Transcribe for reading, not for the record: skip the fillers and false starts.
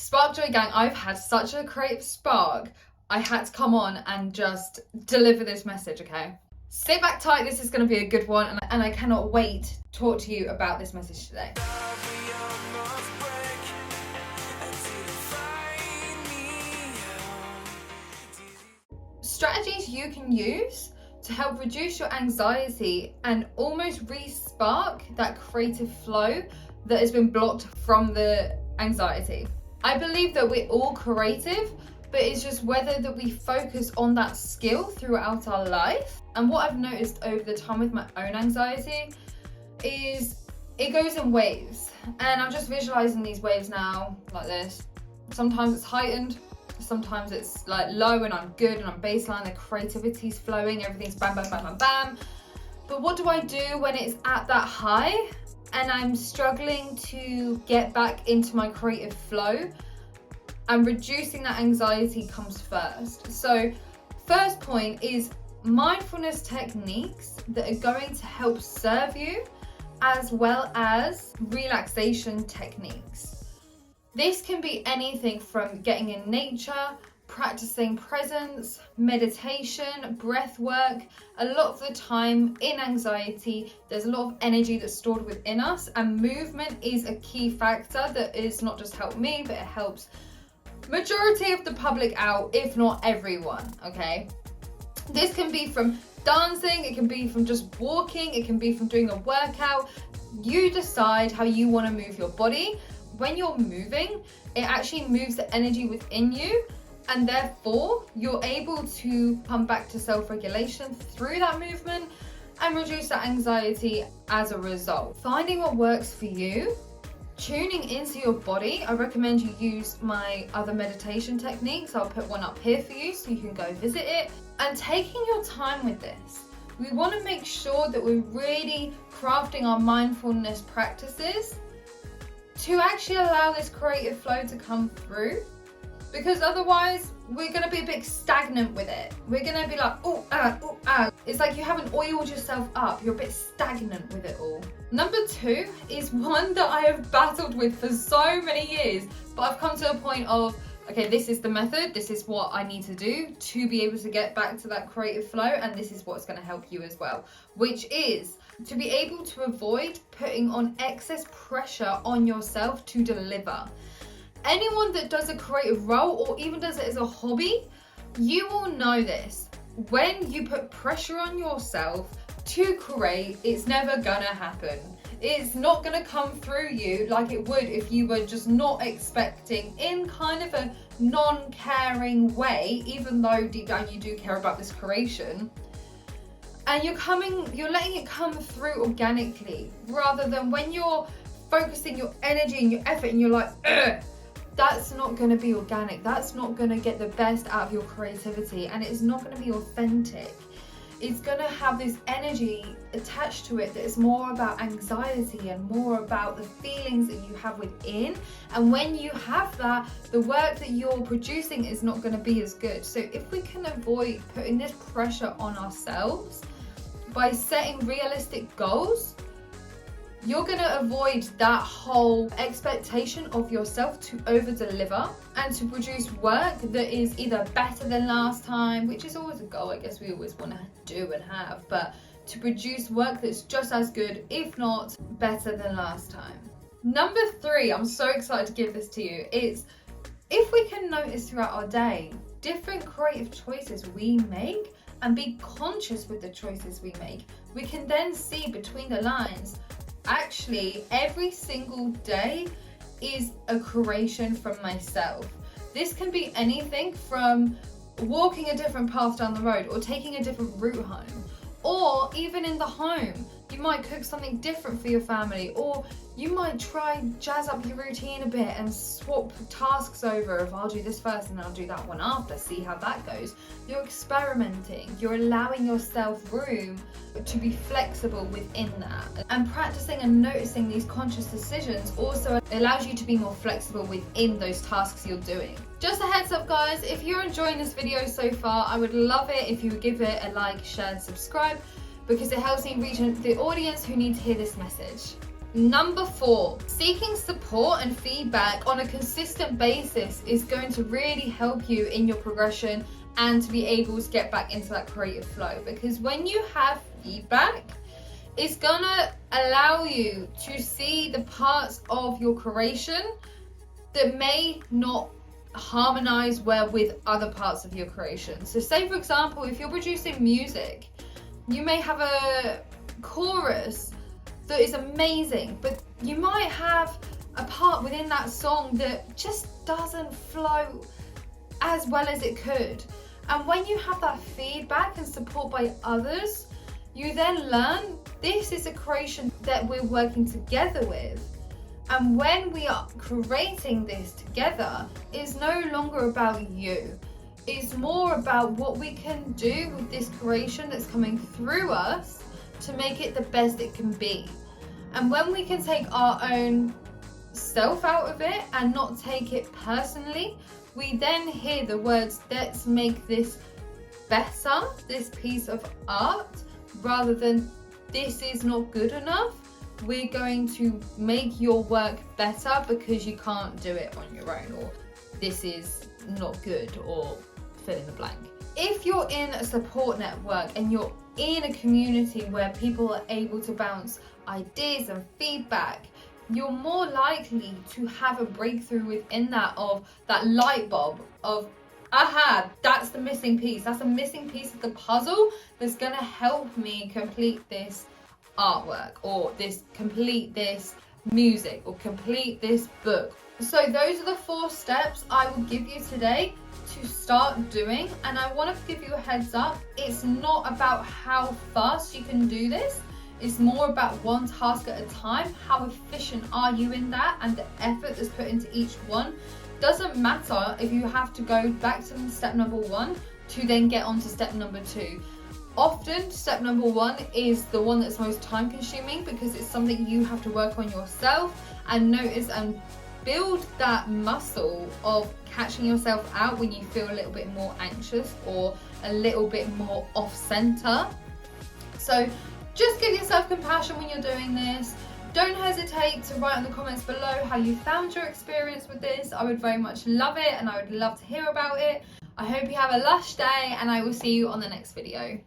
SparkJoy Gang, I've had such a creative spark. I had to come on and just deliver this message, okay? Sit back tight, this is going to be a good one, and I cannot wait to talk to you about this message today. Strategies you can use to help reduce your anxiety and almost re-spark that creative flow that has been blocked from the anxiety. I believe that we're all creative, but it's just whether that we focus on that skill throughout our life. And what I've noticed over the time with my own anxiety is it goes in waves. And I'm just visualizing these waves now like this. Sometimes it's heightened, sometimes it's like low and I'm good and I'm baseline, the creativity's flowing, everything's bam, bam, bam, bam, bam. But what do I do when it's at that high and I'm struggling to get back into my creative flow? And reducing that anxiety comes first. So first point is mindfulness techniques that are going to help serve you, as well as relaxation techniques. This can be anything from getting in nature, practicing presence, meditation, breath work. A lot of the time in anxiety, there's a lot of energy that's stored within us, and movement is a key factor that is not just helped me, but it helps majority of the public out, if not everyone, okay? This can be from dancing, it can be from just walking, it can be from doing a workout. You decide how you want to move your body. When you're moving, it actually moves the energy within you, and therefore you're able to come back to self-regulation through that movement and reduce that anxiety as a result. Finding what works for you, tuning into your body. I recommend you use my other meditation techniques. I'll put one up here for you so you can go visit it. And taking your time with this. We want to make sure that we're really crafting our mindfulness practices to actually allow this creative flow to come through, because otherwise we're going to be a bit stagnant with it. We're going to be like, ooh, ah. It's like you haven't oiled yourself up. You're a bit stagnant with it all. Number 2 is one that I have battled with for so many years, but I've come to a point of, okay, this is the method. This is what I need to do to be able to get back to that creative flow. And this is what's going to help you as well, which is to be able to avoid putting on excess pressure on yourself to deliver. Anyone that does a creative role or even does it as a hobby, you will know this. When you put pressure on yourself to create, it's never gonna happen. It's not gonna come through you like it would if you were just not expecting, in kind of a non-caring way, even though deep down you do care about this creation. And you're letting it come through organically, rather than when you're focusing your energy and your effort and you're like, ugh, that's not going to be organic. That's not going to get the best out of your creativity, and it's not going to be authentic. It's going to have this energy attached to it that is more about anxiety and more about the feelings that you have within. And when you have that, the work that you're producing is not going to be as good. So if we can avoid putting this pressure on ourselves by setting realistic goals, you're going to avoid that whole expectation of yourself to over deliver and to produce work that is either better than last time, which is always a goal I guess we always want to do and have, but to produce work that's just as good, if not better than last time. Number 3, I'm so excited to give this to you, is if we can notice throughout our day different creative choices we make and be conscious with the choices we make, we can then see between the lines, actually every single day is a creation from myself. This can be anything from walking a different path down the road or taking a different route home, or even in the home you might cook something different for your family, or you might try jazz up your routine a bit and swap tasks over. If I'll do this first and then I'll do that one after, see how that goes. You're experimenting, you're allowing yourself room to be flexible within that. And practicing and noticing these conscious decisions also allows you to be more flexible within those tasks you're doing. Just a heads up guys, if you're enjoying this video so far, I would love it if you would give it a like, share and subscribe, because it helps me reach the audience who need to hear this message. Number 4, seeking support and feedback on a consistent basis is going to really help you in your progression and to be able to get back into that creative flow. Because when you have feedback, it's gonna allow you to see the parts of your creation that may not harmonize well with other parts of your creation. So say for example, if you're producing music, you may have a chorus that is amazing, but you might have a part within that song that just doesn't flow as well as it could. And when you have that feedback and support by others, you then learn this is a creation that we're working together with. And when we are creating this together, it's no longer about you. It's more about what we can do with this creation that's coming through us to make it the best it can be. And when we can take our own self out of it and not take it personally, we then hear the words, let's make this better, this piece of art, rather than this is not good enough. We're going to make your work better because you can't do it on your own, or this is not good, or fill in the blank. If you're in a support network and you're in a community where people are able to bounce ideas and feedback, you're more likely to have a breakthrough within that, of that light bulb of, aha, that's the missing piece. That's a missing piece of the puzzle that's gonna help me complete this artwork, or complete this music, or complete this book. So those are the 4 steps I will give you today to start doing. And I want to give you a heads up, it's not about how fast you can do this, it's more about one task at a time. How efficient are you in that, and the effort that's put into each one. Doesn't matter if you have to go back to step number 1 to then get on to step number 2. Often step number 1 is the one that's most time consuming, because it's something you have to work on yourself and notice and build that muscle of catching yourself out when you feel a little bit more anxious or a little bit more off center. So just give yourself compassion when you're doing this. Don't hesitate to write in the comments below how you found your experience with this. I would very much love it, and I would love to hear about it. I hope you have a lush day, and I will see you on the next video.